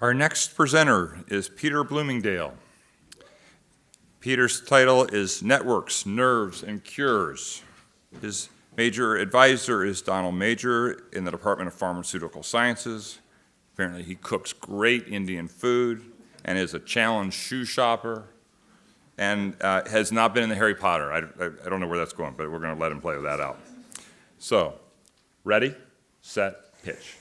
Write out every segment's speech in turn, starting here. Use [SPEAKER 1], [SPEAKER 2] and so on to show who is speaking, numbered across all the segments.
[SPEAKER 1] Our next presenter is Peter Bloomingdale. Peter's title is Networks, Nerves, and Cures. His major advisor is Donald Major in the Department of Pharmaceutical Sciences. Apparently he cooks great Indian food and is a challenged shoe shopper and has not been in the Harry Potter. I don't know where that's going, but we're going to let him play that out. So, ready, set, pitch.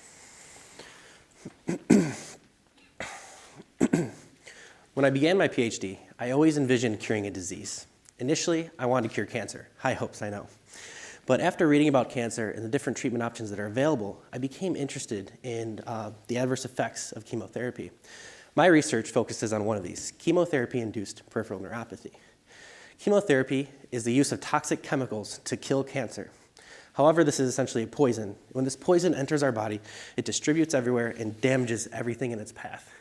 [SPEAKER 2] When I began my PhD, I always envisioned curing a disease. Initially, I wanted to cure cancer. High hopes, I know. But after reading about cancer and the different treatment options that are available, I became interested in the adverse effects of chemotherapy. My research focuses on one of these, chemotherapy-induced peripheral neuropathy. Chemotherapy is the use of toxic chemicals to kill cancer. However, this is essentially a poison. When this poison enters our body, it distributes everywhere and damages everything in its path.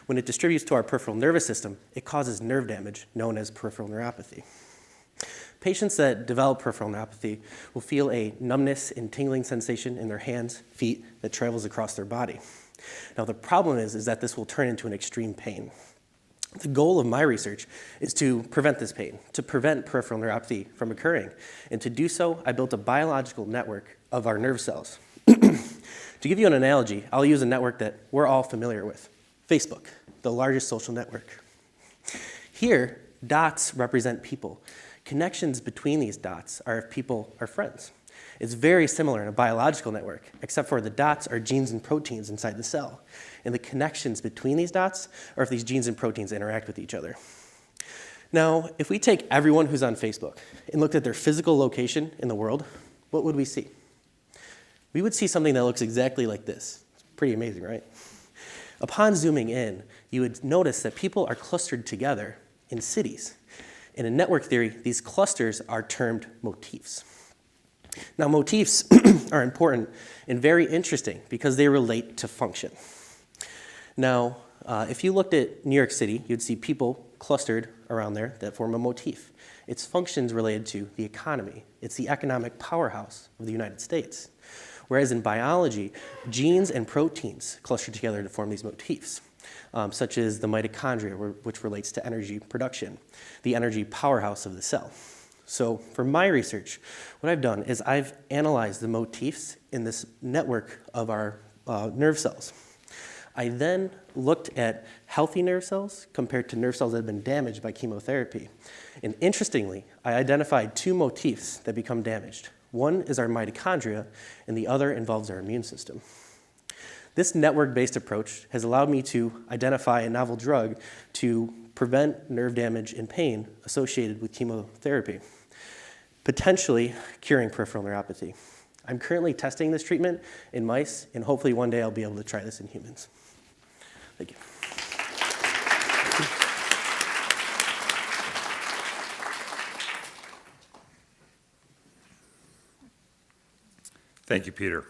[SPEAKER 2] When it distributes to our peripheral nervous system, it causes nerve damage, known as peripheral neuropathy. Patients that develop peripheral neuropathy will feel a numbness and tingling sensation in their hands, feet, that travels across their body. Now, the problem is that this will turn into an extreme pain. The goal of my research is to prevent this pain, to prevent peripheral neuropathy from occurring. And to do so, I built a biological network of our nerve cells. To give you an analogy, I'll use a network that we're all familiar with. Facebook, the largest social network. Here, dots represent people. Connections between these dots are if people are friends. It's very similar in a biological network, except for the dots are genes and proteins inside the cell. And the connections between these dots are if these genes and proteins interact with each other. Now, if we take everyone who's on Facebook and looked at their physical location in the world, what would we see? We would see something that looks exactly like this. It's pretty amazing, right? Upon zooming in, you would notice that people are clustered together in cities. And in network theory, these clusters are termed motifs. Now, motifs are important and very interesting because they relate to function. Now, if you looked at New York City, you'd see people clustered around there that form a motif. Its functions related to the economy. It's the economic powerhouse of the United States. Whereas in biology, genes and proteins cluster together to form these motifs, such as the mitochondria, which relates to energy production, the energy powerhouse of the cell. So for my research, what I've done is I've analyzed the motifs in this network of our nerve cells. I then looked at healthy nerve cells compared to nerve cells that have been damaged by chemotherapy. And interestingly, I identified two motifs that become damaged. One is our mitochondria, and the other involves our immune system. This network-based approach has allowed me to identify a novel drug to prevent nerve damage and pain associated with chemotherapy, potentially curing peripheral neuropathy. I'm currently testing this treatment in mice, and hopefully one day I'll be able to try this in humans. Thank you.
[SPEAKER 1] Thank you, Peter.